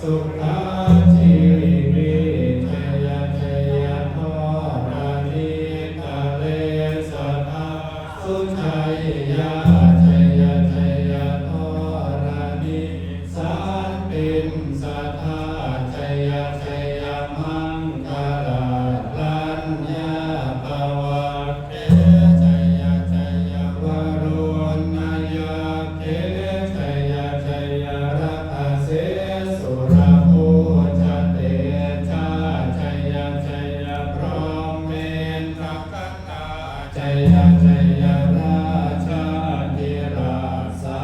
สุขาชีวิชัยชัยโทรานิกาเลสัทธาสุชัยยะชัยชัยโทรานิสันติสัทธาชัยชัยมังคลาลัญญาภวะเตชัยชัยวรุณายะเตชัยชัยรัตเสสุรภูชเตชาชัยชัยพรหมเมนทกตาชัยชัยราชาธิราชา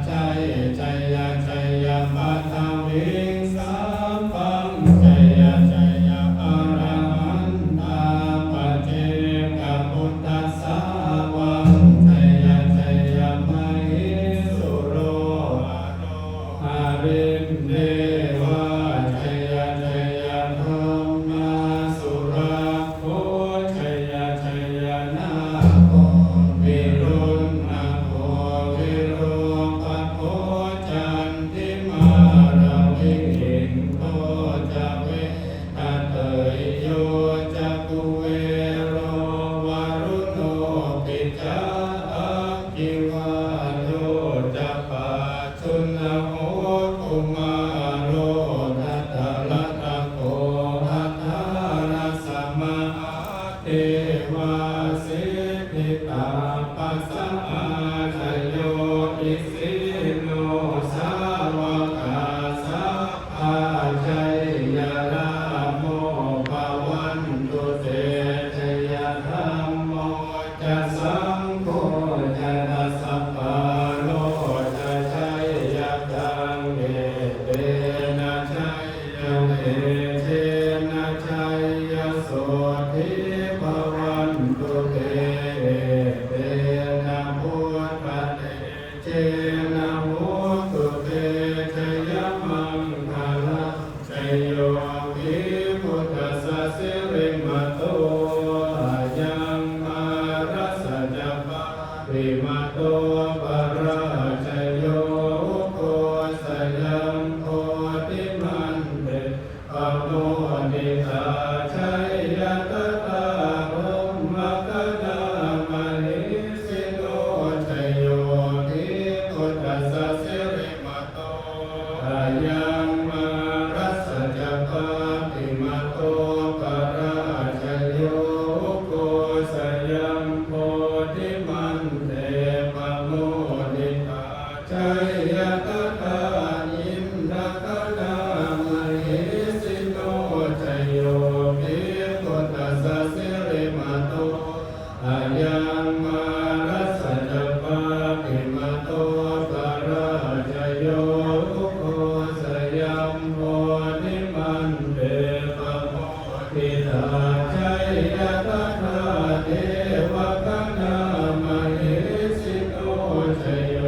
ชัยชัยชัยปัทวิงสัมปังชัยชัยอรหันตาปัจเจกพุทธัสสะวังชัยชัยมหิสุโรอรินเดวะชัยชัยธรรมาสุราโคชัยชัยนาโควิรุณนาโควิโรปัสโคจันติมาราวิหิงโคจะเวทัตเตยโยจะกุเวโรวารุโนปิจาอังคิวาโยจะปัจจุนโหกุมาโรทัตตะลัตตะโกหัตถารัสสะมะเทวาสิทธิตาปัสสะอาชโยอิสิโนสาวกาสัพพาชัยยราโมภวันตุเตชัยธัมโมจะสังโฆจะทัสสะปาโลจะชัยยตังเอเตนะชัยยเอเทนะชัยยโสทิภวันตุเตเตนะพุทธเตเจนะพุทตุเตชัยมังคลาชัยโยวิพุทธัสสะสิริมโตยังมารัสสะจะปะริมโตปราชโยโคสยังโคติมันเตปะโมนิตาชัยยตตาโรมกดามหิสิโนชัยโยวิพุทธัสสะสิริมโตยังมารัสสะจะปะริมโตปราชโยโคสยังโคติมันเตปะโมนิตาชัยยตตาอินทกดามหิสิโนชัยโยวิพุทธัสสะสิริมโตยังมารัสสะจะปะริมโตปราชโยโคสยังโคติมันเตปะโมนิตาชัยยตตาเทวกนามหิสิโนชัยโย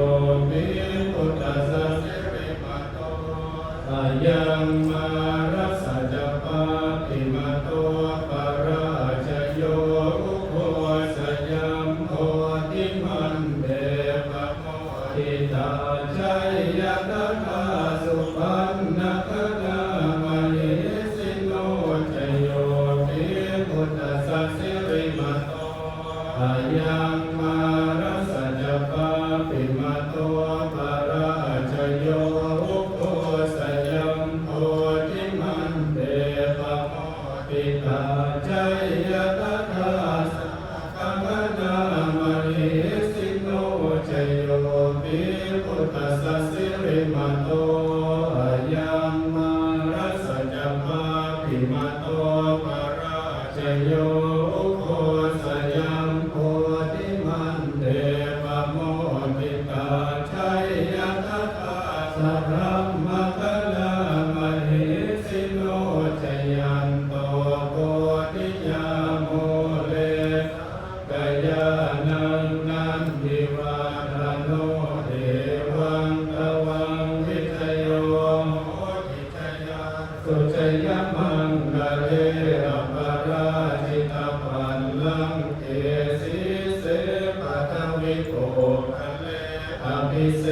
วิพุทธัสสะสิริมโตยังมารัสสะจะปะริมโตปราชโยโคสยังโคติมันเตปะโมนิตาชัยยตตาสุปันนกนามหิสิโนชัยโยวิพุทธัสสะสิริมโตยังมารัสสะจะปะริมโตปราชโยโคสยังโคติมันเตปะโมนิตาชัยยตตาสัพพะนามหิสิโนชัยโยวิพุทธัสสะสิริมโตยังมารัสสะจะปะริมโตปราชโยโคสยังโคติมันเตปะโมนิตาชัยยตตาสัพพะกลามหิสิโนชัยยันโตโกติยาโมเลกายานังนันทิวาทโนเอวังตวังวิทยโยโหติชยาสุจยมังกะเลอปราชิตาปันลังเกสีเสปัทวิโกคะเลอภิเส